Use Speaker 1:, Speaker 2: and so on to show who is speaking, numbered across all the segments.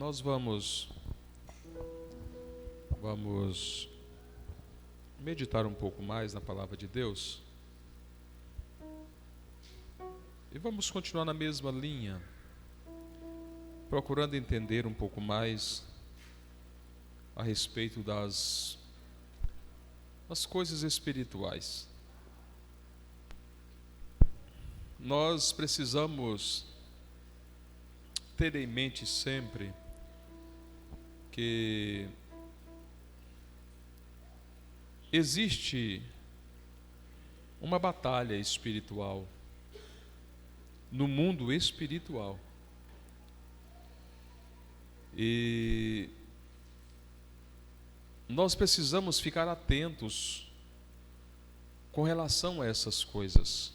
Speaker 1: Nós vamos meditar um pouco mais na palavra de Deus e vamos continuar na mesma linha, procurando entender um pouco mais a respeito das coisas espirituais. Nós precisamos ter em mente sempre que existe uma batalha espiritual no mundo espiritual. E nós precisamos ficar atentos com relação a essas coisas.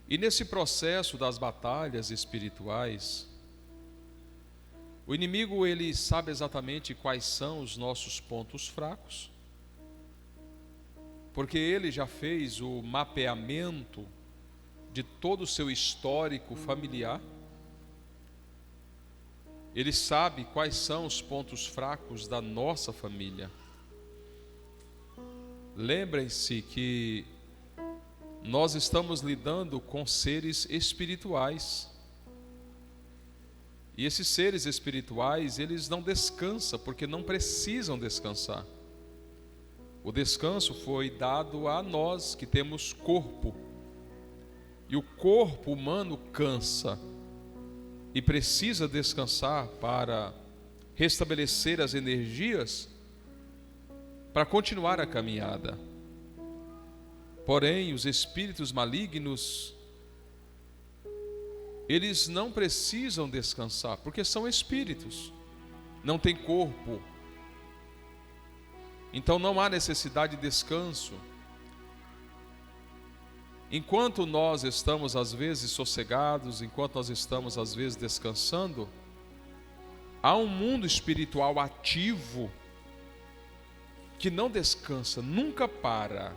Speaker 1: E nesse processo das batalhas espirituais, o inimigo ele sabe exatamente quais são os nossos pontos fracos, porque ele já fez o mapeamento de todo o seu histórico familiar. Ele sabe quais são os pontos fracos da nossa família. Lembrem-se que nós estamos lidando com seres espirituais. E esses seres espirituais, eles não descansam, porque não precisam descansar. O descanso foi dado a nós que temos corpo. E o corpo humano cansa e precisa descansar para restabelecer as energias para continuar a caminhada. Porém, os espíritos malignos, eles não precisam descansar, porque são espíritos, não têm corpo. Então não há necessidade de descanso. Enquanto nós estamos às vezes sossegados, enquanto nós estamos às vezes descansando, há um mundo espiritual ativo que não descansa, nunca para.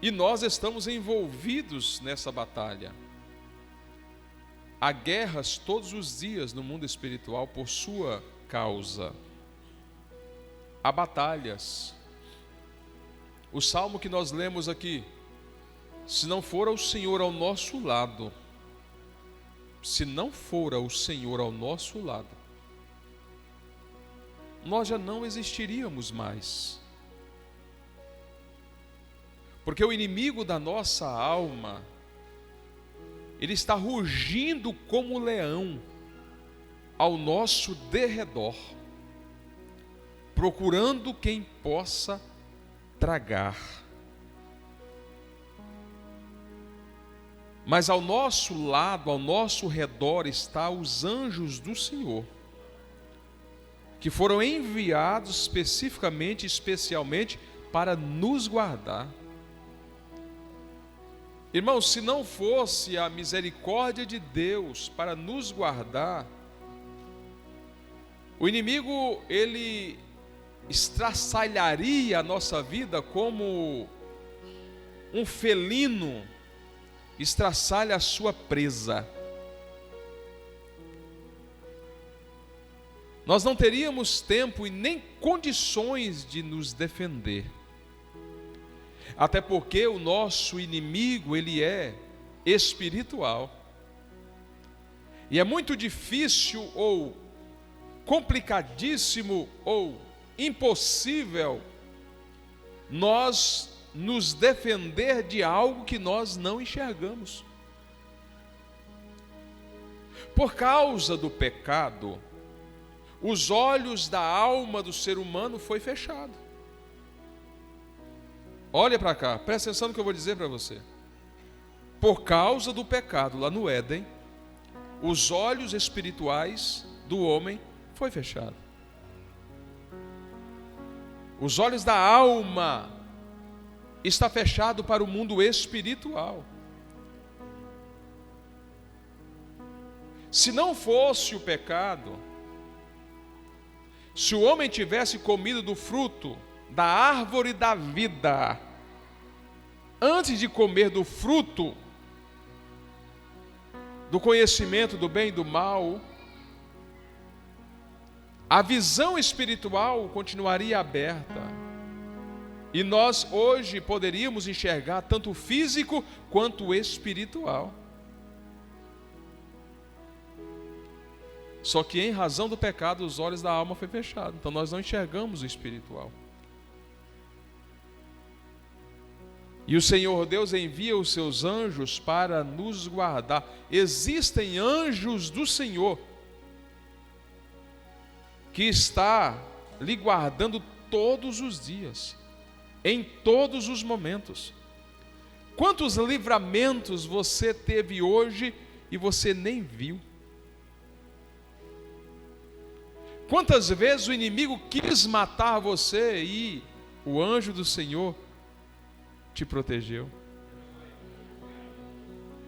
Speaker 1: E nós estamos envolvidos nessa batalha. Há guerras todos os dias no mundo espiritual por sua causa. Há batalhas. O salmo que nós lemos aqui: se não for o Senhor ao nosso lado, se não for o Senhor ao nosso lado, nós já não existiríamos mais. Porque o inimigo da nossa alma, ele está rugindo como leão ao nosso derredor, procurando quem possa tragar. Mas ao nosso lado, ao nosso redor, está os anjos do Senhor, que foram enviados especialmente para nos guardar. Irmãos, se não fosse a misericórdia de Deus para nos guardar, o inimigo, ele estraçalharia a nossa vida como um felino estraçalha a sua presa. Nós não teríamos tempo e nem condições de nos defender. Até porque o nosso inimigo, ele é espiritual. E é muito difícil ou complicadíssimo ou impossível nós nos defender de algo que nós não enxergamos. Por causa do pecado, os olhos da alma do ser humano foi fechado. Olha para cá, presta atenção no que eu vou dizer para você. Por causa do pecado lá no Éden, os olhos espirituais do homem foi fechado. Os olhos da alma está fechado para o mundo espiritual. Se não fosse o pecado, se o homem tivesse comido do fruto da árvore da vida, antes de comer do fruto do conhecimento do bem e do mal, a visão espiritual continuaria aberta. E nós hoje poderíamos enxergar tanto o físico quanto o espiritual. Só que em razão do pecado, os olhos da alma foi fechados. Então nós não enxergamos o espiritual. E o Senhor Deus envia os seus anjos para nos guardar. Existem anjos do Senhor que está lhe guardando todos os dias, em todos os momentos. Quantos livramentos você teve hoje e você nem viu? Quantas vezes o inimigo quis matar você e o anjo do Senhor te protegeu?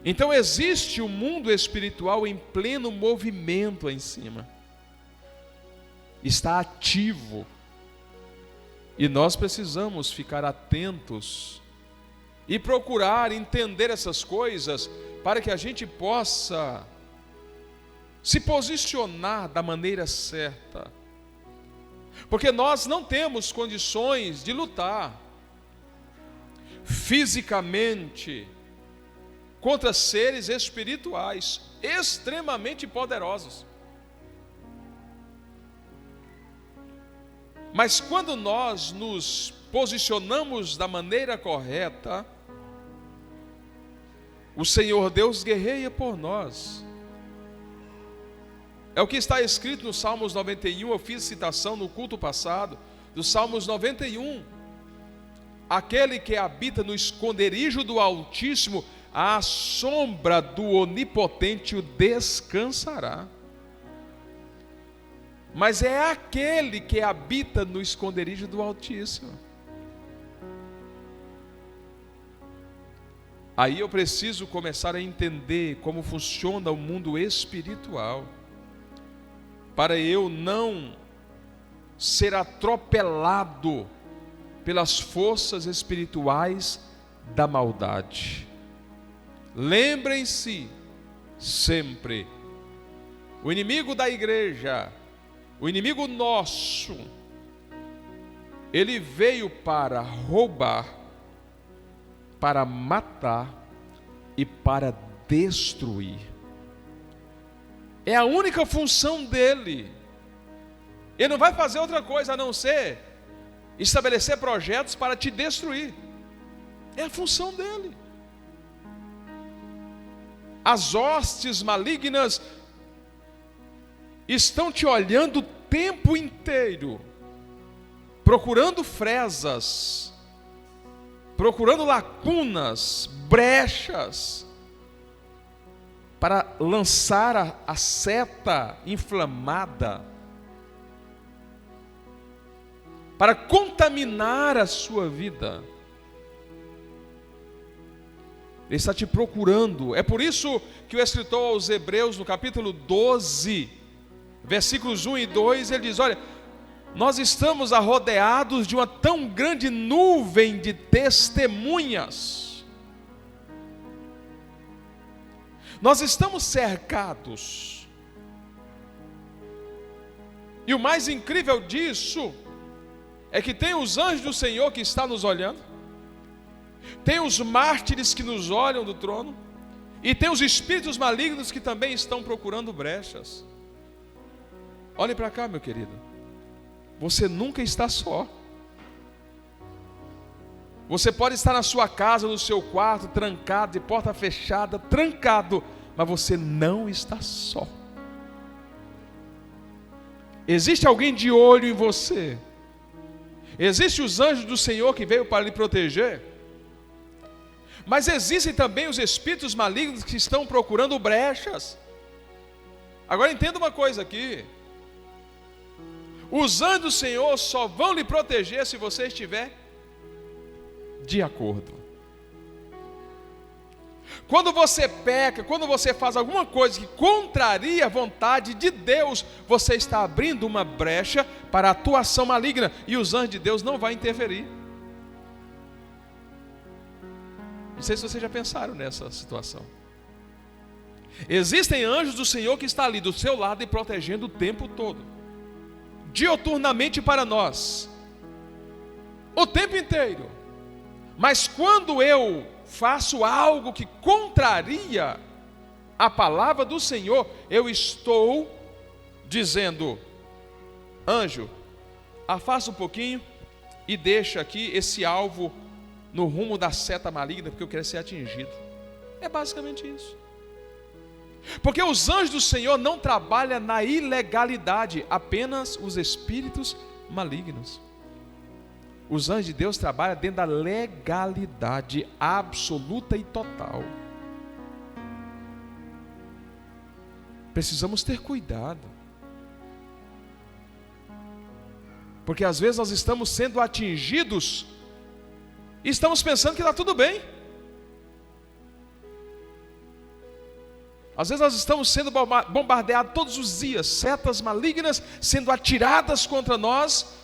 Speaker 1: Então existe um mundo espiritual em pleno movimento aí em cima. Está ativo. E nós precisamos ficar atentos e procurar entender essas coisas para que a gente possa se posicionar da maneira certa. Porque nós não temos condições de lutar fisicamente contra seres espirituais extremamente poderosos. Mas quando nós nos posicionamos da maneira correta, o Senhor Deus guerreia por nós. É o que está escrito no Salmos 91, eu fiz citação no culto passado, do Salmos 91. Aquele que habita no esconderijo do Altíssimo, à sombra do Onipotente o descansará. Mas é aquele que habita no esconderijo do Altíssimo. Aí eu preciso começar a entender como funciona o mundo espiritual, para eu não ser atropelado pelas forças espirituais da maldade. Lembrem-se sempre, o inimigo da igreja, o inimigo nosso, ele veio para roubar, para matar e para destruir. É a única função dele. Ele não vai fazer outra coisa a não ser estabelecer projetos para te destruir. É a função dele. As hostes malignas estão te olhando o tempo inteiro, procurando fresas, procurando lacunas, brechas, para lançar a seta inflamada, para contaminar a sua vida. Ele está te procurando. É por isso que o escritor aos Hebreus, no capítulo 12, versículos 1 e 2, ele diz: olha, nós estamos rodeados de uma tão grande nuvem de testemunhas. Nós estamos cercados. E o mais incrível disso é que tem os anjos do Senhor que estão nos olhando, tem os mártires que nos olham do trono, e tem os espíritos malignos que também estão procurando brechas. Olhe para cá, meu querido. Você nunca está só. Você pode estar na sua casa, no seu quarto, trancado, de porta fechada, trancado, mas você não está só. Existe alguém de olho em você. Existem os anjos do Senhor que veio para lhe proteger. Mas existem também os espíritos malignos que estão procurando brechas. Agora entenda uma coisa aqui. Os anjos do Senhor só vão lhe proteger se você estiver de acordo. Quando você peca, quando você faz alguma coisa que contraria a vontade de Deus, você está abrindo uma brecha para a atuação maligna, e os anjos de Deus não vão interferir. Não sei se vocês já pensaram nessa situação. Existem anjos do Senhor que estão ali do seu lado e protegendo o tempo todo, dioturnamente para nós, o tempo inteiro. Mas quando eu faço algo que contraria a palavra do Senhor, eu estou dizendo: anjo, afasta um pouquinho e deixa aqui esse alvo no rumo da seta maligna, porque eu quero ser atingido. É basicamente isso. Porque os anjos do Senhor não trabalham na ilegalidade, apenas os espíritos malignos. Os anjos de Deus trabalham dentro da legalidade absoluta e total. Precisamos ter cuidado, porque às vezes nós estamos sendo atingidos e estamos pensando que está tudo bem. Às vezes nós estamos sendo bombardeados todos os dias, setas malignas sendo atiradas contra nós,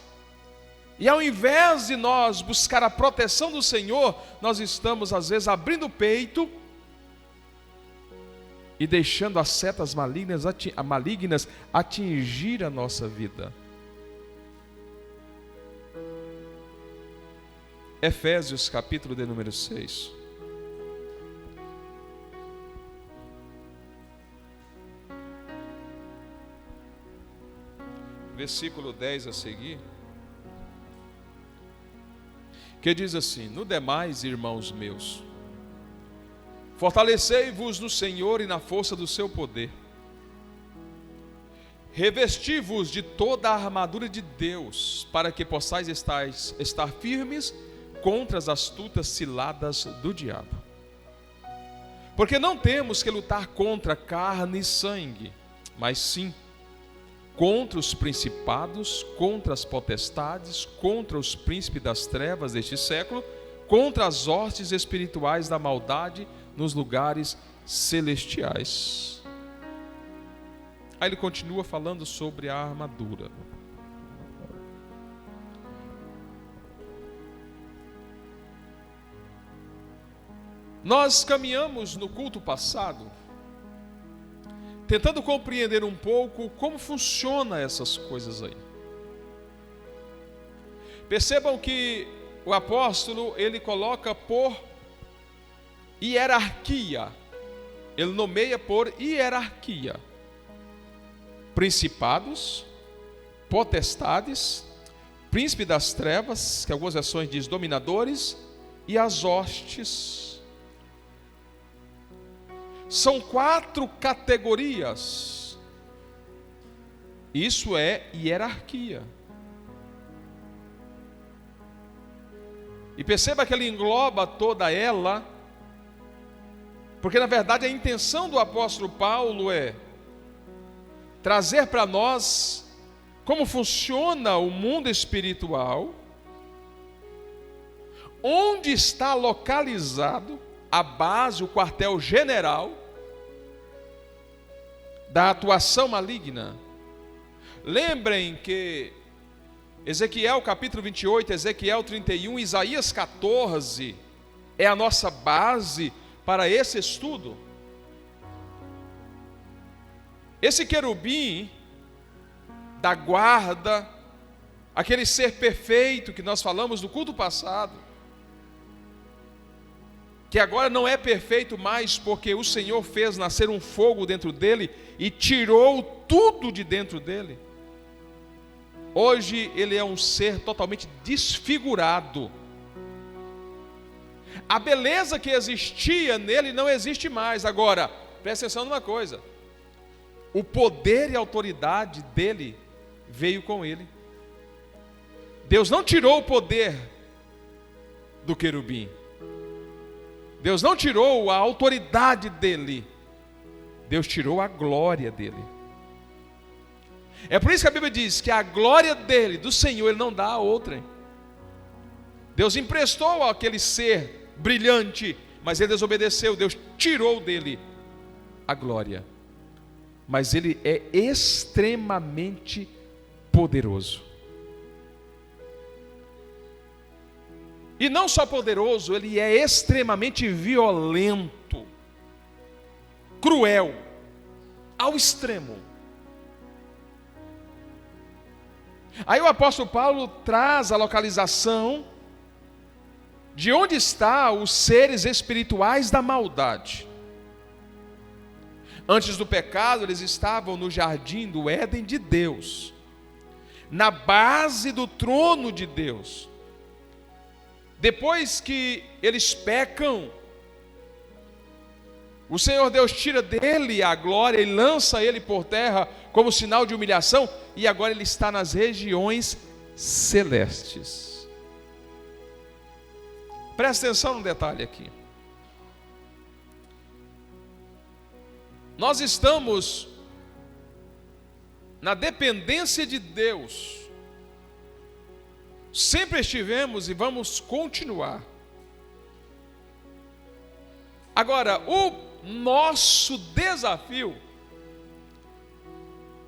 Speaker 1: e ao invés de nós buscar a proteção do Senhor, nós estamos às vezes abrindo o peito e deixando as setas malignas atingir a nossa vida. Efésios capítulo de número 6. Versículo 10 a seguir, que diz assim: no demais, irmãos meus, fortalecei-vos no Senhor e na força do seu poder, revesti-vos de toda a armadura de Deus, para que possais estar firmes contra as astutas ciladas do diabo. Porque não temos que lutar contra carne e sangue, mas sim contra os principados, contra as potestades, contra os príncipes das trevas deste século, contra as hostes espirituais da maldade nos lugares celestiais. Aí ele continua falando sobre a armadura. Nós caminhamos no culto passado tentando compreender um pouco como funciona essas coisas aí. Percebam que o apóstolo, ele coloca por hierarquia. Ele nomeia por hierarquia. Principados, potestades, príncipe das trevas, que algumas versões diz dominadores, e as hostes. São 4 categorias. Isso é hierarquia. E perceba que ele engloba toda ela, porque na verdade a intenção do apóstolo Paulo é trazer para nós como funciona o mundo espiritual, onde está localizado a base, o quartel-general da atuação maligna. Lembrem que Ezequiel capítulo 28, Ezequiel 31, Isaías 14 é a nossa base para esse estudo. Esse querubim da guarda, aquele ser perfeito que nós falamos no culto passado, que agora não é perfeito mais porque o Senhor fez nascer um fogo dentro dele e tirou tudo de dentro dele. Hoje ele é um ser totalmente desfigurado. A beleza que existia nele não existe mais. Agora, presta atenção numa coisa: o poder e a autoridade dele veio com ele. Deus não tirou o poder do querubim. Deus não tirou a autoridade dele. Deus tirou a glória dele. É por isso que a Bíblia diz que a glória dele, do Senhor, ele não dá a outra. Deus emprestou aquele ser brilhante, mas ele desobedeceu. Deus tirou dele a glória. Mas ele é extremamente poderoso. E não só poderoso, ele é extremamente violento. cruel, ao extremo. Aí o apóstolo Paulo traz a localização de onde estão os seres espirituais da maldade. Antes do pecado, eles estavam no jardim do Éden de Deus, na base do trono de Deus. Depois que eles pecam, o Senhor Deus tira dele a glória e lança ele por terra como sinal de humilhação, e agora ele está nas regiões celestes. Presta atenção num detalhe aqui. Nós estamos na dependência de Deus. Sempre estivemos e vamos continuar. Agora, o nosso desafio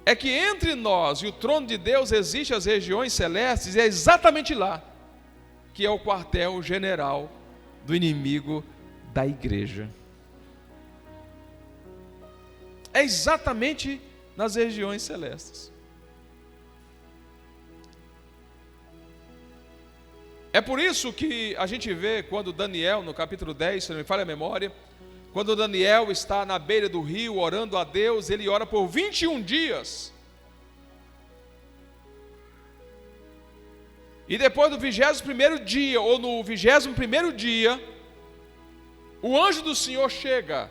Speaker 1: é que entre nós e o trono de Deus existem as regiões celestes, e é exatamente lá que é o quartel-general do inimigo da igreja. É exatamente nas regiões celestes. É por isso que a gente vê quando Daniel, no capítulo 10, se não me falha a memória, quando Daniel está na beira do rio orando a Deus, ele ora por 21 dias. E depois do 21º dia, ou no 21º dia, o anjo do Senhor chega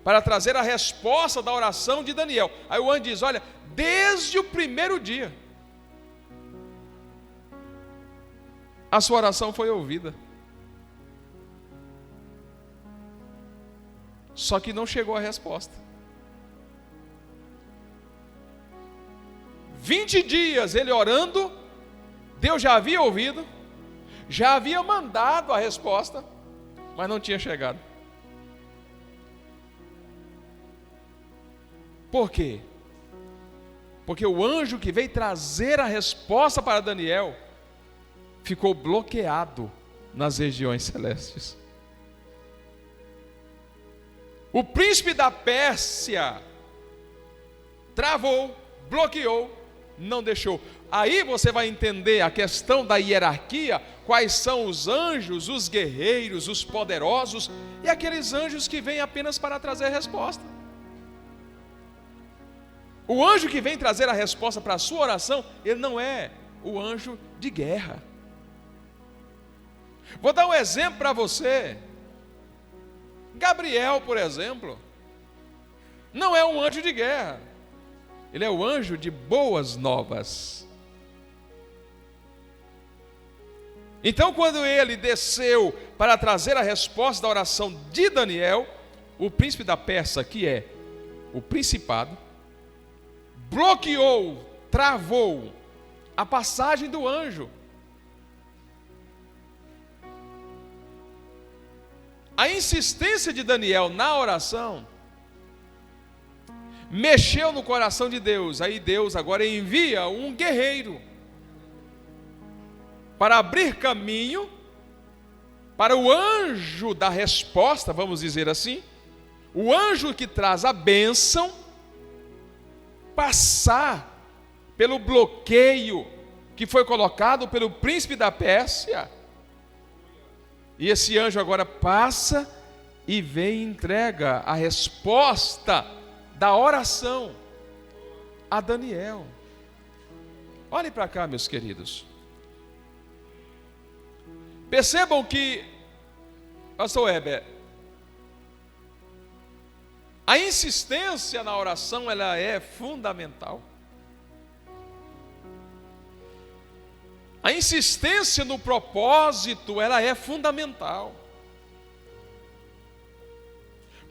Speaker 1: para trazer a resposta da oração de Daniel. Aí o anjo diz: olha, desde o primeiro dia, a sua oração foi ouvida. Só que não chegou a resposta. 20 dias ele orando, Deus já havia ouvido, já havia mandado a resposta, mas não tinha chegado. Por quê? Porque o anjo que veio trazer a resposta para Daniel ficou bloqueado nas regiões celestes. O príncipe da Pérsia travou, bloqueou, não deixou. Aí você vai entender a questão da hierarquia, quais são os anjos, os guerreiros, os poderosos, e aqueles anjos que vêm apenas para trazer a resposta. O anjo que vem trazer a resposta para a sua oração, ele não é o anjo de guerra. Vou dar um exemplo para você. Gabriel, por exemplo, não é um anjo de guerra. Ele é o anjo de boas novas. Então, quando ele desceu para trazer a resposta da oração de Daniel, o príncipe da Pérsia, que é o principado, bloqueou, travou a passagem do anjo. A insistência de Daniel na oração mexeu no coração de Deus. Aí Deus agora envia um guerreiro para abrir caminho para o anjo da resposta, vamos dizer assim, o anjo que traz a bênção, passar pelo bloqueio que foi colocado pelo príncipe da Pérsia. E esse anjo agora passa e vem e entrega a resposta da oração a Daniel. Olhem para cá, meus queridos. Percebam que, pastor Heber, a insistência na oração, ela é fundamental. A insistência no propósito, ela é fundamental.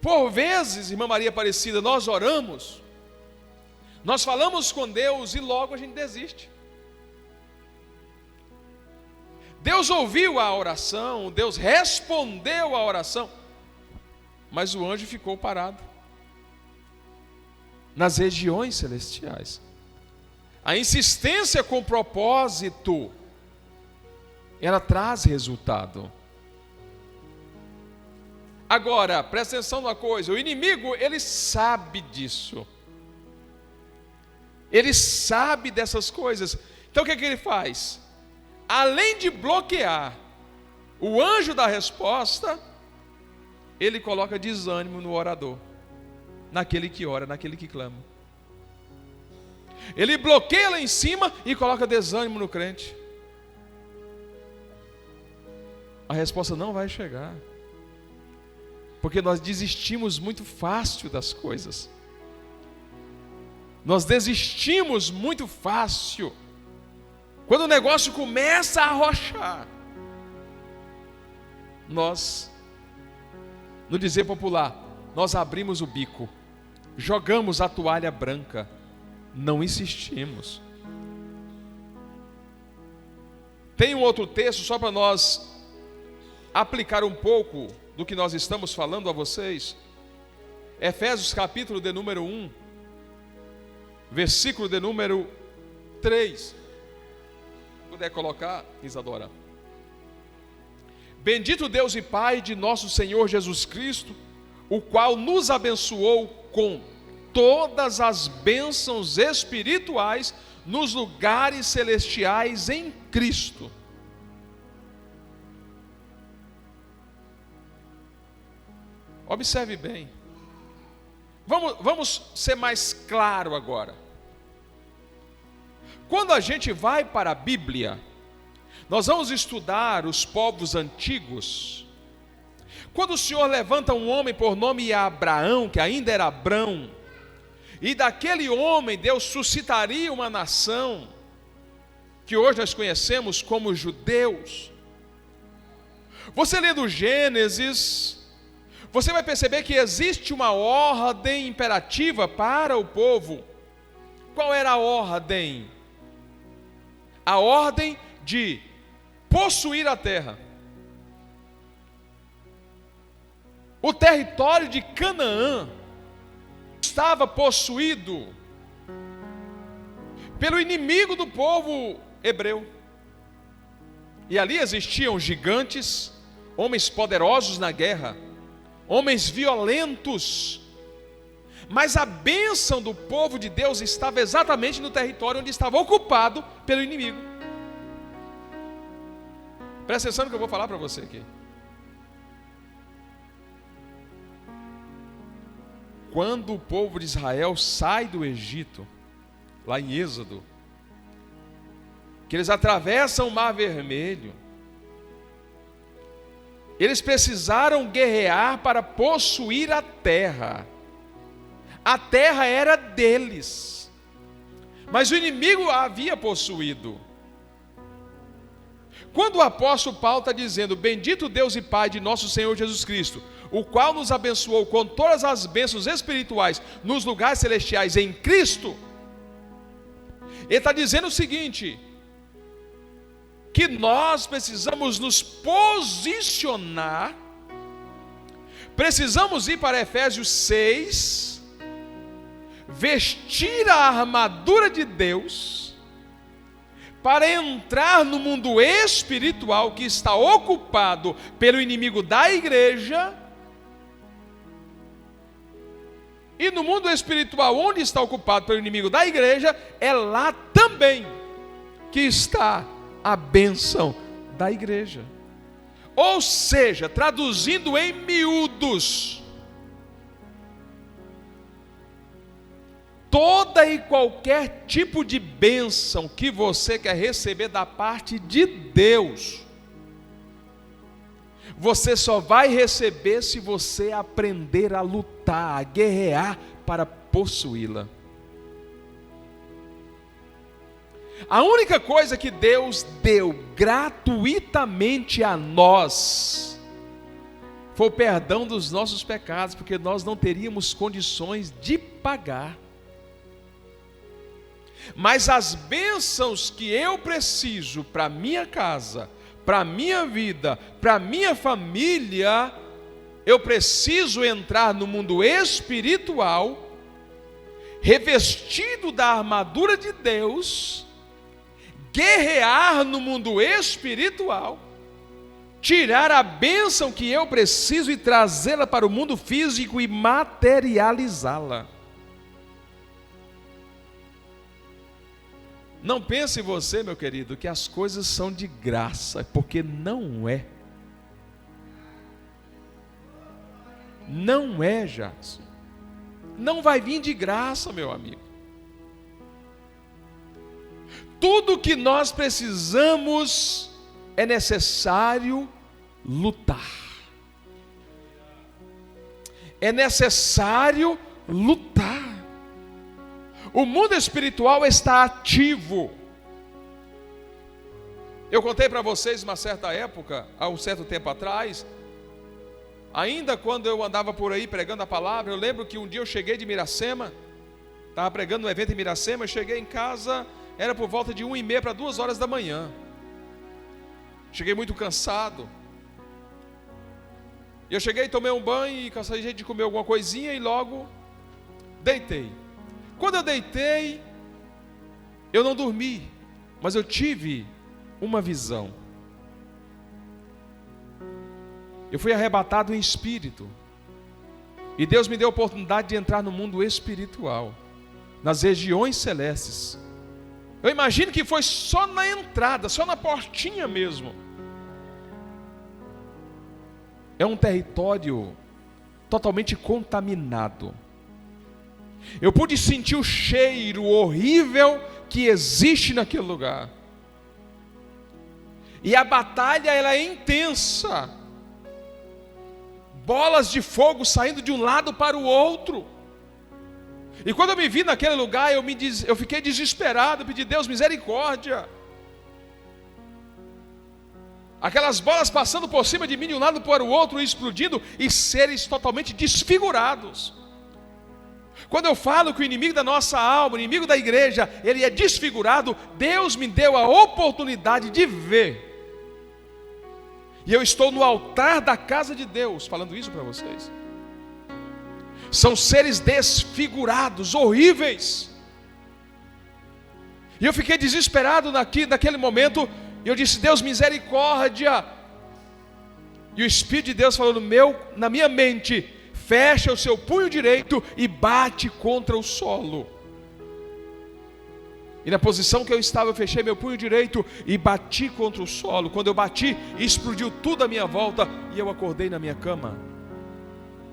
Speaker 1: Por vezes, irmã Maria Aparecida, nós oramos, nós falamos com Deus e logo a gente desiste. Deus ouviu a oração, Deus respondeu a oração, mas o anjo ficou parado nas regiões celestiais. A insistência com propósito, ela traz resultado. Agora, presta atenção numa coisa, o inimigo, ele sabe disso. Ele sabe dessas coisas. Então o que é que ele faz? Além de bloquear o anjo da resposta, ele coloca desânimo no orador, naquele que ora, naquele que clama. Ele bloqueia lá em cima e coloca desânimo no crente. A resposta não vai chegar, porque nós desistimos muito fácil das coisas. Nós desistimos muito fácil. Quando o negócio começa a arrochar, nós, no dizer popular, nós abrimos o bico, jogamos a toalha branca, não insistimos. Tem um outro texto, só para nós aplicar um pouco do que nós estamos falando a vocês. Efésios capítulo de número 1, versículo de número 3. Se puder colocar, Isadora. Bendito Deus e Pai de nosso Senhor Jesus Cristo, o qual nos abençoou com todas as bênçãos espirituais nos lugares celestiais em Cristo. Observe bem. Vamos ser mais claro agora. Quando a gente vai para a Bíblia, nós vamos estudar os povos antigos. Quando o Senhor levanta um homem por nome Abraão, que ainda era Abrão, e daquele homem Deus suscitaria uma nação, que hoje nós conhecemos como judeus. Você lendo Gênesis, você vai perceber que existe uma ordem imperativa para o povo. Qual era a ordem? A ordem de possuir a terra. O território de Canaã estava possuído pelo inimigo do povo hebreu. E ali existiam gigantes, homens poderosos na guerra, homens violentos. Mas a bênção do povo de Deus estava exatamente no território onde estava ocupado pelo inimigo. Presta atenção no que eu vou falar para você aqui. Quando o povo de Israel sai do Egito, lá em Êxodo, que eles atravessam o Mar Vermelho, eles precisaram guerrear para possuir a terra. A terra era deles, mas o inimigo a havia possuído. Quando o apóstolo Paulo está dizendo, bendito Deus e Pai de nosso Senhor Jesus Cristo, o qual nos abençoou com todas as bênçãos espirituais nos lugares celestiais em Cristo, ele está dizendo o seguinte, que nós precisamos nos posicionar, precisamos ir para Efésios 6, vestir a armadura de Deus, para entrar no mundo espiritual que está ocupado pelo inimigo da igreja, e no mundo espiritual onde está ocupado pelo inimigo da igreja, é lá também que está a bênção da igreja. Ou seja, traduzindo em miúdos, toda e qualquer tipo de bênção que você quer receber da parte de Deus, você só vai receber se você aprender a lutar, a guerrear para possuí-la. A única coisa que Deus deu gratuitamente a nós foi o perdão dos nossos pecados, porque nós não teríamos condições de pagar. Mas as bênçãos que eu preciso para minha casa, para minha vida, para minha família, eu preciso entrar no mundo espiritual, revestido da armadura de Deus, guerrear no mundo espiritual, tirar a bênção que eu preciso e trazê-la para o mundo físico e materializá-la. Não pense você, meu querido, que as coisas são de graça, porque não é. Não é, Jackson. Não vai vir de graça, meu amigo. Tudo que nós precisamos é necessário lutar. É necessário lutar. O mundo espiritual está ativo. Eu contei para vocês uma certa época, há um certo tempo atrás, ainda quando eu andava por aí pregando a palavra, eu lembro que um dia eu cheguei de Miracema, estava pregando um evento em Miracema, eu cheguei em casa, era por volta de 1h30 para 2h da manhã. Cheguei muito cansado. Eu cheguei, tomei um banho e cansei de comer alguma coisinha e logo deitei. Quando eu deitei, eu não dormi, mas eu tive uma visão. Eu fui arrebatado em espírito. E Deus me deu a oportunidade de entrar no mundo espiritual, nas regiões celestes. Eu imagino que foi só na entrada, só na portinha mesmo. É um território totalmente contaminado. Eu pude sentir o cheiro horrível que existe naquele lugar. E a batalha ela é intensa. Bolas de fogo saindo de um lado para o outro. E quando eu me vi naquele lugar, eu fiquei desesperado, pedi Deus misericórdia. Aquelas bolas passando por cima de mim de um lado para o outro, explodindo, e seres totalmente desfigurados. Quando eu falo que o inimigo da nossa alma, o inimigo da igreja, ele é desfigurado, Deus me deu a oportunidade de ver. E eu estou no altar da casa de Deus, falando isso para vocês. São seres desfigurados, horríveis. E eu fiquei desesperado naquele momento, e eu disse, Deus, misericórdia. E o Espírito de Deus falou na minha mente, fecha o seu punho direito e bate contra o solo. E na posição que eu estava, eu fechei meu punho direito e bati contra o solo. Quando eu bati, explodiu tudo à minha volta e eu acordei na minha cama.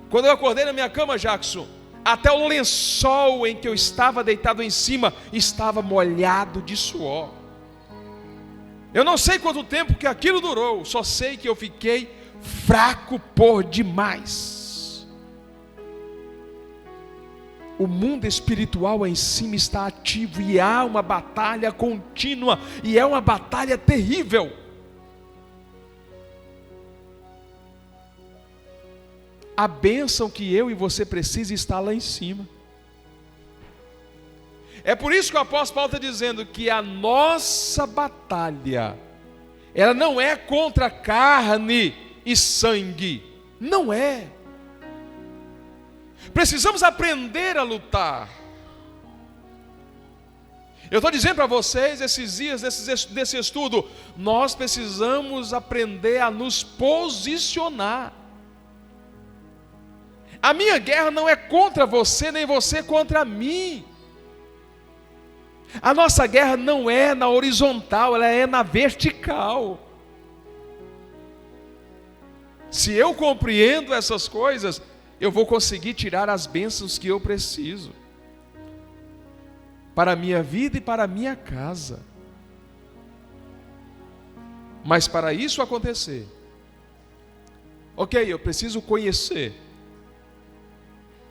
Speaker 1: Quando eu acordei na minha cama, Jackson, até o lençol em que eu estava deitado em cima estava molhado de suor. Eu não sei quanto tempo que aquilo durou, só sei que eu fiquei fraco por demais. O mundo espiritual em cima está ativo e há uma batalha contínua, e é uma batalha terrível. A bênção que eu e você precisa está lá em cima. É por isso que o apóstolo Paulo está dizendo que a nossa batalha, ela não é contra carne e sangue, não é. Precisamos aprender a lutar. Eu estou dizendo para vocês, esses dias, desse estudo, nós precisamos aprender a nos posicionar. A minha guerra não é contra você, nem você contra mim. A nossa guerra não é na horizontal, ela é na vertical. Se eu compreendo essas coisas, eu vou conseguir tirar as bênçãos que eu preciso para a minha vida e para a minha casa. Mas para isso acontecer, eu preciso conhecer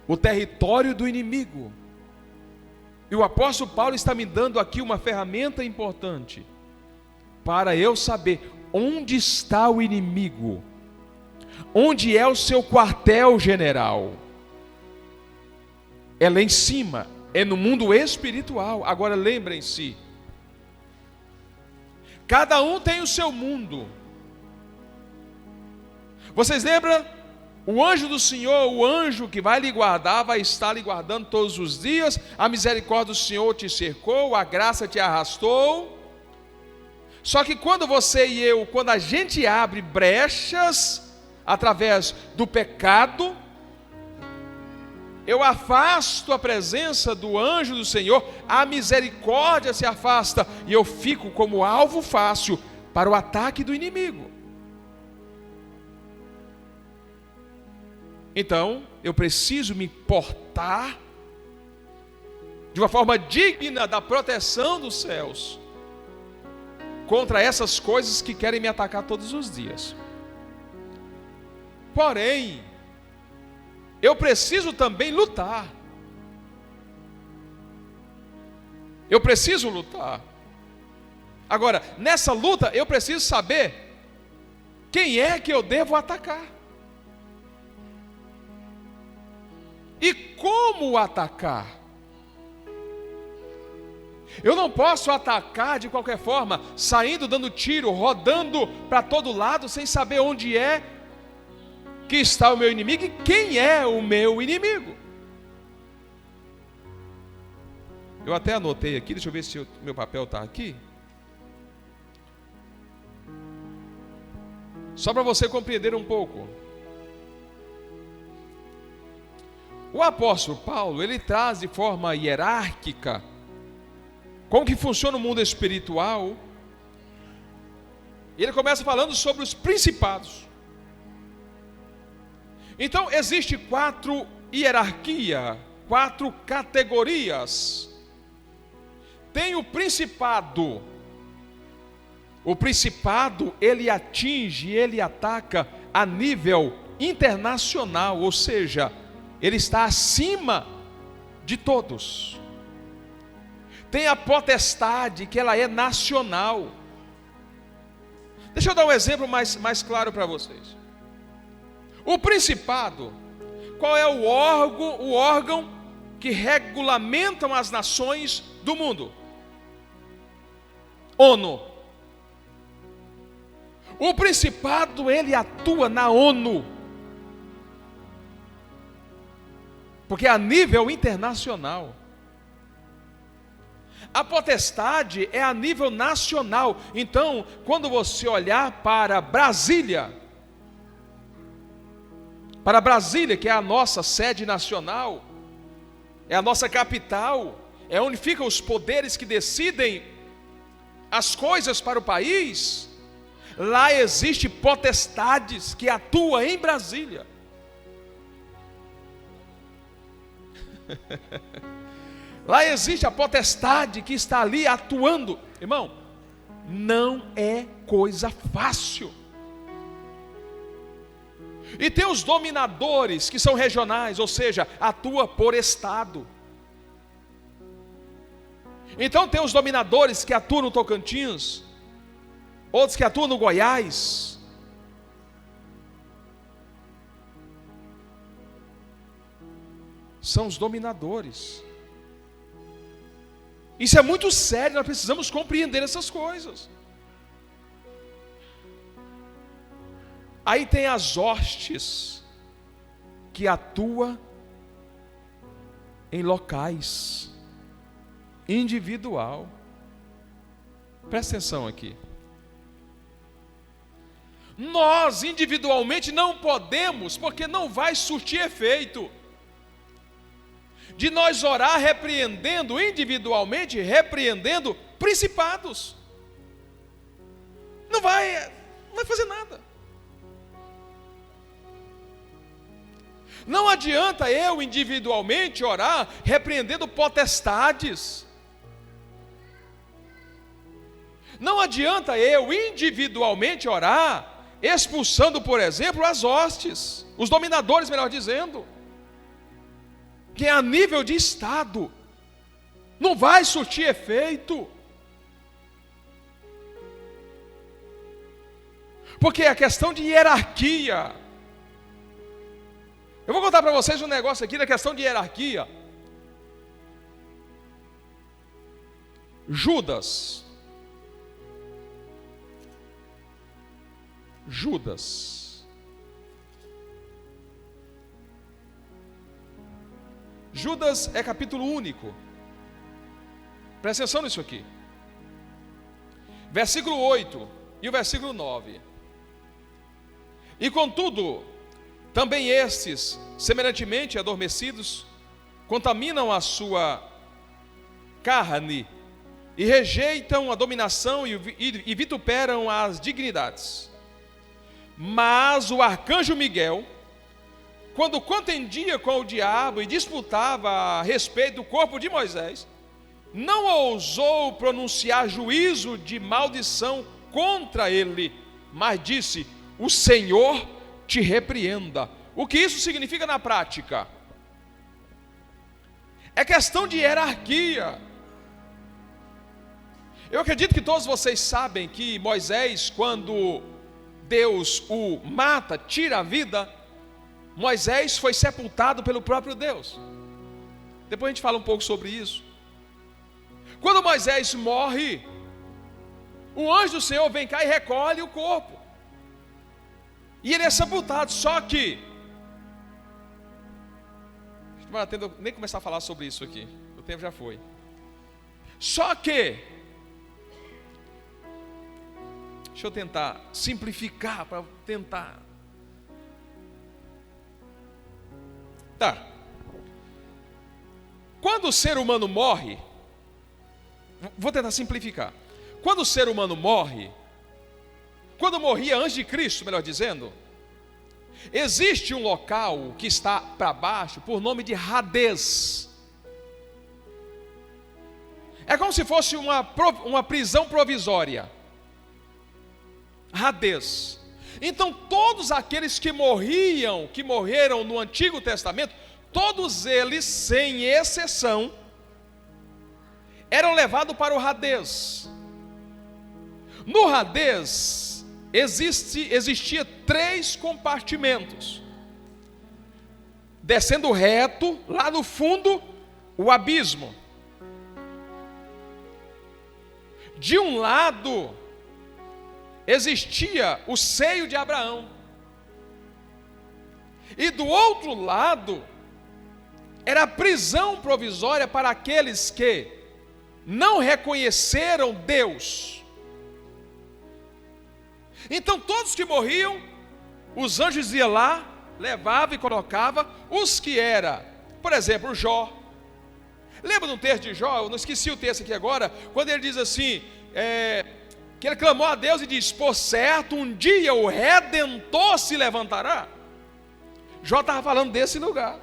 Speaker 1: o território do inimigo. E o apóstolo Paulo está me dando aqui uma ferramenta importante para eu saber onde está o inimigo. Onde é o seu quartel-general? É lá em cima, é no mundo espiritual. Agora lembrem-se, cada um tem o seu mundo. Vocês lembram? O anjo do Senhor, o anjo que vai lhe guardar, vai estar lhe guardando todos os dias. A misericórdia do Senhor te cercou, a graça te arrastou. Só que quando você e eu, quando a gente abre brechas através do pecado, eu afasto a presença do anjo do Senhor, a misericórdia se afasta e eu fico como alvo fácil para o ataque do inimigo. Então, eu preciso me portar de uma forma digna da proteção dos céus contra essas coisas que querem me atacar todos os dias. Porém, eu preciso também lutar. Eu preciso lutar. Agora, nessa luta, eu preciso saber quem é que eu devo atacar. E como atacar? Eu não posso atacar de qualquer forma, saindo, dando tiro, rodando para todo lado, sem saber onde é que está o meu inimigo e quem é o meu inimigo. Eu até anotei aqui, deixa eu ver se o meu papel está aqui. Só para você compreender um pouco. O apóstolo Paulo, ele traz de forma hierárquica como que funciona o mundo espiritual. E ele começa falando sobre os principados. Então, existe 4 hierarquias, 4 categorias. Tem o principado. O principado, ele atinge, ele ataca a nível internacional, ou seja, ele está acima de todos. Tem a potestade, que ela é nacional. Deixa eu dar um exemplo mais claro para vocês. O principado, qual é o órgão que regulamentam as nações do mundo? ONU. O principado, ele atua na ONU. Porque é a nível internacional. A potestade é a nível nacional. Então, quando você olhar para Brasília, que é a nossa sede nacional, é a nossa capital, é onde ficam os poderes que decidem as coisas para o país, lá existe potestades que atuam em Brasília. Lá existe a potestade que está ali atuando. Irmão, não é coisa fácil. E tem os dominadores que são regionais, ou seja, atua por estado. Então tem os dominadores que atuam no Tocantins, outros que atuam no Goiás. São os dominadores. Isso é muito sério, nós precisamos compreender essas coisas. Aí tem as hostes, que atuam em locais, individual. Presta atenção aqui. Nós individualmente não podemos, porque não vai surtir efeito. De nós orar repreendendo individualmente, repreendendo principados. Não vai fazer nada. Não adianta eu individualmente orar repreendendo potestades. Não adianta eu individualmente orar expulsando, por exemplo, as hostes, os dominadores, melhor dizendo, que é a nível de estado. Não vai surtir efeito. Porque é questão de hierarquia. Eu vou contar para vocês um negócio aqui da questão de hierarquia. Judas. Judas é capítulo único. Presta atenção nisso aqui. versículo 8 e o versículo 9. E contudo, também estes, semelhantemente adormecidos, contaminam a sua carne e rejeitam a dominação e vituperam as dignidades. Mas o arcanjo Miguel, quando contendia com o diabo e disputava a respeito do corpo de Moisés, não ousou pronunciar juízo de maldição contra ele, mas disse: o Senhor te repreenda. O que isso significa na prática? É questão de hierarquia. Eu acredito que todos vocês sabem que Moisés, quando Deus o mata, tira a vida, Moisés foi sepultado pelo próprio Deus. Depois a gente fala um pouco sobre isso. Quando Moisés morre, o anjo do Senhor vem cá e recolhe o corpo. E ele é sepultado. Só que, não vou nem começar a falar sobre isso aqui, o tempo já foi. Só que, deixa eu tentar simplificar para tentar. Tá. Quando o ser humano morre, vou tentar simplificar. Quando o ser humano morre, quando morria antes de Cristo, melhor dizendo, existe um local que está para baixo por nome de Hades. É como se fosse uma prisão provisória. Hades. Então todos aqueles que morreram no Antigo Testamento, todos eles, sem exceção, eram levados para o Hades. No Hades existia 3 compartimentos. Descendo reto, lá no fundo, o abismo. De um lado existia o seio de Abraão, e do outro lado era a prisão provisória para aqueles que não reconheceram Deus. Então todos que morriam, os anjos iam lá, levavam e colocavam os que era, por exemplo, Jó. Lembra do texto de Jó? Eu não esqueci o texto aqui agora, quando ele diz assim, que ele clamou a Deus e disse: por certo, um dia o Redentor se levantará. Jó estava falando desse lugar.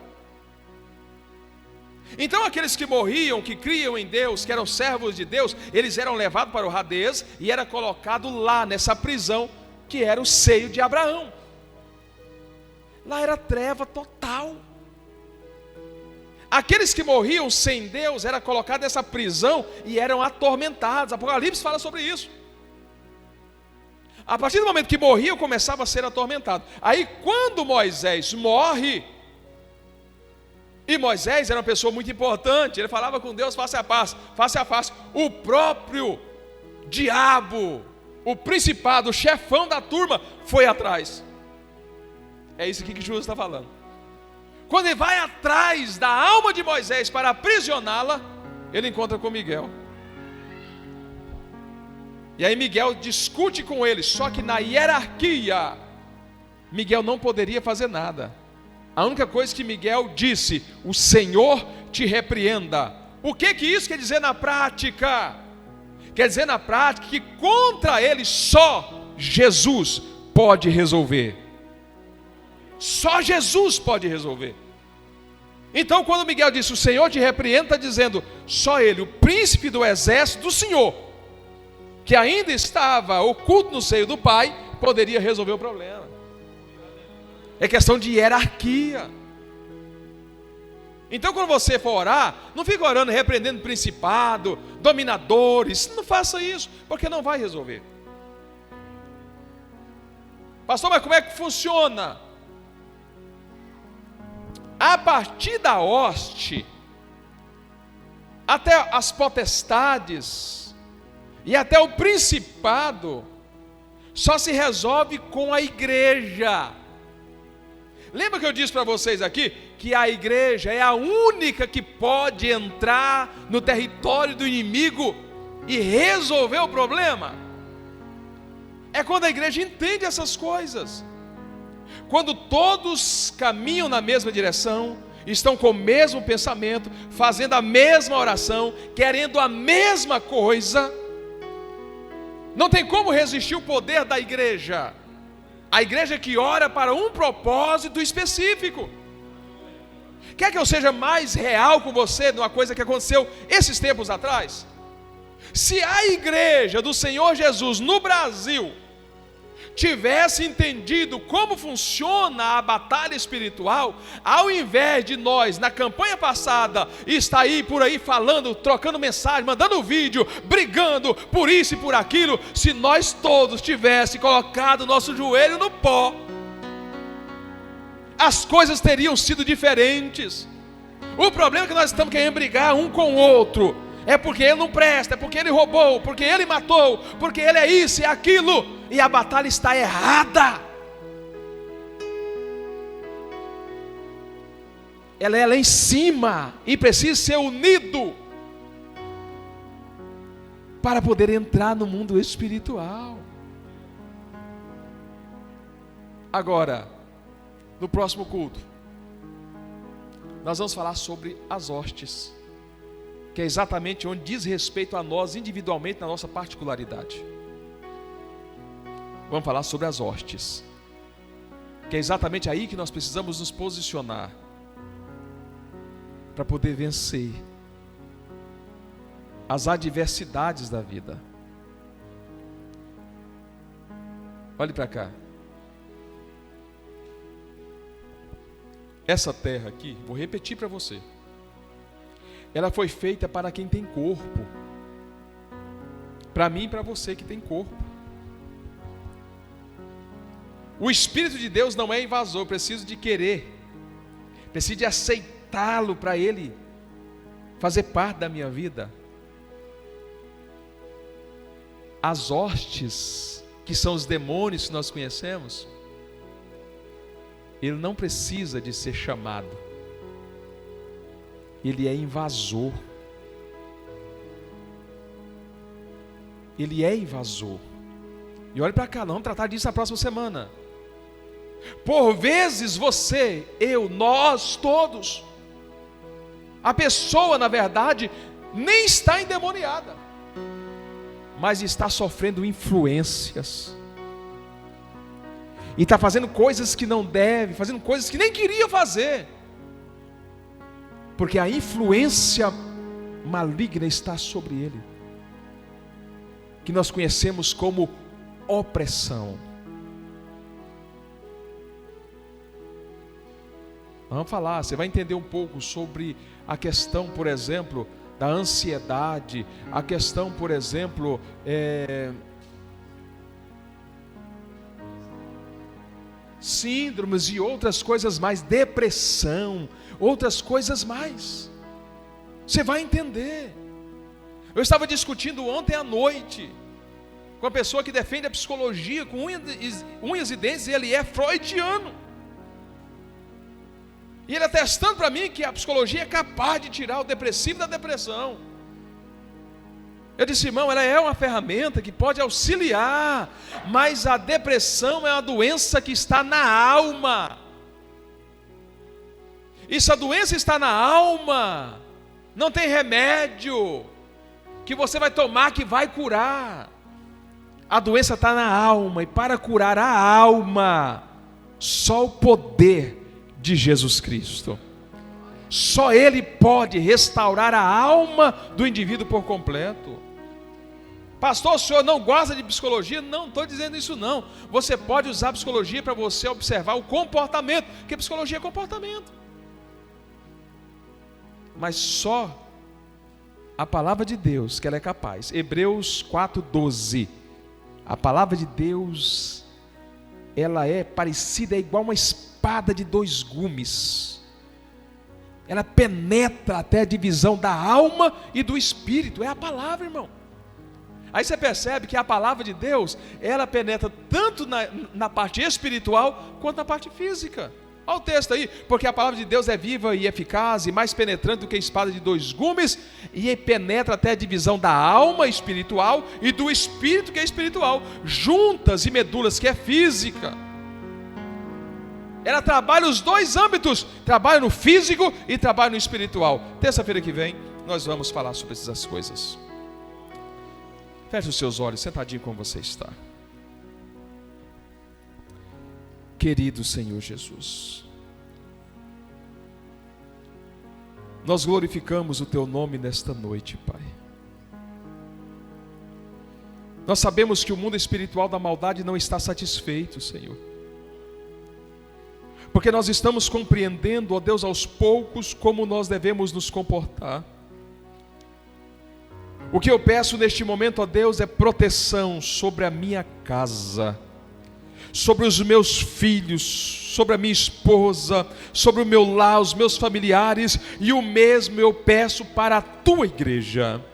Speaker 1: Então aqueles que morriam, que criam em Deus, que eram servos de Deus, eles eram levados para o Hades e era colocado lá nessa prisão que era o seio de Abraão. Lá era treva total. Aqueles que morriam sem Deus eram colocados nessa prisão e eram atormentados. Apocalipse fala sobre isso. A partir do momento que morriam, começava a ser atormentado. Aí quando Moisés morre, e Moisés era uma pessoa muito importante, ele falava com Deus face a face. O próprio diabo, o principado, o chefão da turma, foi atrás. É isso aqui que Jesus está falando. Quando ele vai atrás da alma de Moisés para aprisioná-la, ele encontra com Miguel. E aí Miguel discute com ele, só que na hierarquia, Miguel não poderia fazer nada. A única coisa que Miguel disse: o Senhor te repreenda. O que isso quer dizer na prática? Quer dizer na prática que contra ele só Jesus pode resolver. Só Jesus pode resolver. Então quando Miguel disse: o Senhor te repreenda, está dizendo, só ele, o príncipe do exército do Senhor, que ainda estava oculto no seio do Pai, poderia resolver o problema. É questão de hierarquia. Então quando você for orar, não fique orando repreendendo principado, dominadores. Não faça isso, porque não vai resolver. Pastor, mas como é que funciona? A partir da hoste, até as potestades e até o principado, só se resolve com a igreja. Lembra que eu disse para vocês aqui que a igreja é a única que pode entrar no território do inimigo e resolver o problema? É quando a igreja entende essas coisas. Quando todos caminham na mesma direção, estão com o mesmo pensamento, fazendo a mesma oração, querendo a mesma coisa, não tem como resistir o poder da igreja. A igreja que ora para um propósito específico. Quer que eu seja mais real com você de uma coisa que aconteceu esses tempos atrás? Se a igreja do Senhor Jesus no Brasil tivesse entendido como funciona a batalha espiritual, ao invés de nós, na campanha passada, estar aí por aí falando, trocando mensagem, mandando vídeo, brigando por isso e por aquilo, se nós todos tivéssemos colocado nosso joelho no pó, as coisas teriam sido diferentes. O problema é que nós estamos querendo brigar um com o outro, é porque ele não presta, é porque ele roubou, porque ele matou, porque ele é isso e aquilo, e a batalha está errada. Ela é lá em cima e precisa ser unido para poder entrar no mundo espiritual. Agora, no próximo culto, nós vamos falar sobre as hostes, que é exatamente onde diz respeito a nós individualmente, na nossa particularidade. Vamos falar sobre as hostes, que é exatamente aí que nós precisamos nos posicionar para poder vencer as adversidades da vida. Olhe para cá. Essa terra aqui, vou repetir para você, ela foi feita para quem tem corpo, para mim e para você que tem corpo. O Espírito de Deus não é invasor, preciso de querer, preciso de aceitá-lo para ele fazer parte da minha vida. As hostes, que são os demônios que nós conhecemos, ele não precisa de ser chamado, ele é invasor. Ele é invasor. E olhe para cá, nós vamos tratar disso na próxima semana. Por vezes você, eu, nós todos, a pessoa na verdade nem está endemoniada, mas está sofrendo influências, e está fazendo coisas que não deve, fazendo coisas que nem queria fazer, porque a influência maligna está sobre ele, que nós conhecemos como opressão. Vamos falar, você vai entender um pouco sobre a questão, por exemplo, da ansiedade, a questão, por exemplo, síndromes e outras coisas mais, depressão, outras coisas mais. Você vai entender. Eu estava discutindo ontem à noite com a pessoa que defende a psicologia com unhas e dentes, e ele é freudiano. E ele atestando para mim que a psicologia é capaz de tirar o depressivo da depressão. Eu disse, irmão, ela é uma ferramenta que pode auxiliar, mas a depressão é uma doença que está na alma. E se a doença está na alma, não tem remédio que você vai tomar que vai curar. A doença está na alma, e para curar a alma, só o poder de Jesus Cristo. Só Ele pode restaurar a alma do indivíduo por completo. Pastor, o senhor não gosta de psicologia? Não estou dizendo isso não. Você pode usar a psicologia para você observar o comportamento, porque psicologia é comportamento. Mas só a palavra de Deus que ela é capaz. Hebreus 4:12. A palavra de Deus, ela é parecida, é igual uma espada de dois gumes. Ela penetra até a divisão da alma e do espírito. É a palavra, irmão. Aí você percebe que a palavra de Deus, ela penetra tanto na parte espiritual quanto na parte física. Olha o texto aí, porque a palavra de Deus é viva e eficaz e mais penetrante do que a espada de 2 gumes e penetra até a divisão da alma espiritual e do espírito que é espiritual, juntas e medulas que é física. Ela trabalha os 2 âmbitos, trabalha no físico e trabalha no espiritual. Terça-feira que vem nós vamos falar sobre essas coisas. Feche os seus olhos, sentadinho como você está. Querido Senhor Jesus, nós glorificamos o Teu nome nesta noite, Pai. Nós sabemos que o mundo espiritual da maldade não está satisfeito, Senhor, porque nós estamos compreendendo, ó Deus, aos poucos, como nós devemos nos comportar. O que eu peço neste momento, ó Deus, é proteção sobre a minha casa, sobre os meus filhos, sobre a minha esposa, sobre o meu lar, os meus familiares, e o mesmo eu peço para a Tua igreja.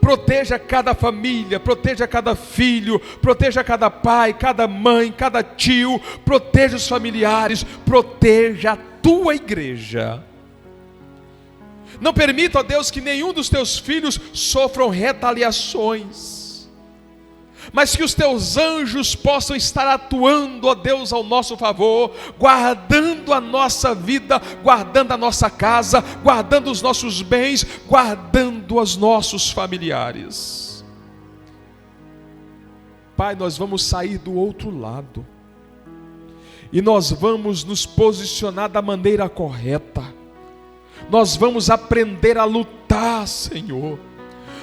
Speaker 1: Proteja cada família, proteja cada filho, proteja cada pai, cada mãe, cada tio, proteja os familiares, proteja a Tua igreja. Não permita, ó Deus, que nenhum dos Teus filhos sofram retaliações, mas que os Teus anjos possam estar atuando, ó Deus, ao nosso favor, guardando a nossa vida, guardando a nossa casa, guardando os nossos bens, guardando os nossos familiares. Pai, nós vamos sair do outro lado, e nós vamos nos posicionar da maneira correta, nós vamos aprender a lutar, Senhor.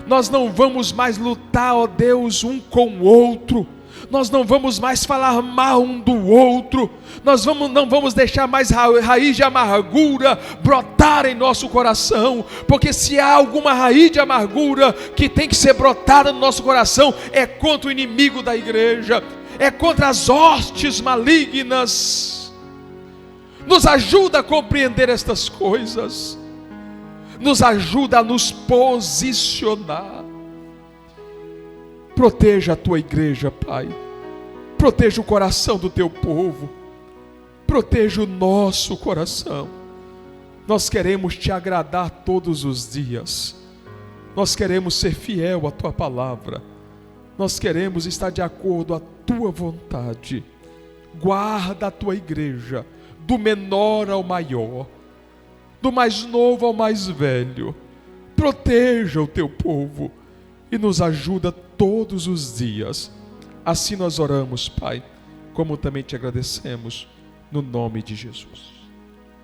Speaker 1: Nós não vamos mais lutar, ó Deus, um com o outro. Nós não vamos mais falar mal um do outro. Nós não vamos deixar mais raiz de amargura brotar em nosso coração. Porque se há alguma raiz de amargura que tem que ser brotada no nosso coração, é contra o inimigo da igreja, é contra as hostes malignas. Nos ajuda a compreender estas coisas. Nos ajuda a nos posicionar. Proteja a Tua igreja, Pai. Proteja o coração do Teu povo. Proteja o nosso coração. Nós queremos Te agradar todos os dias. Nós queremos ser fiel à Tua palavra. Nós queremos estar de acordo à Tua vontade. Guarda a Tua igreja, do menor ao maior, do mais novo ao mais velho. Proteja o Teu povo e nos ajuda todos os dias. Assim nós oramos, Pai, como também Te agradecemos, no nome de Jesus.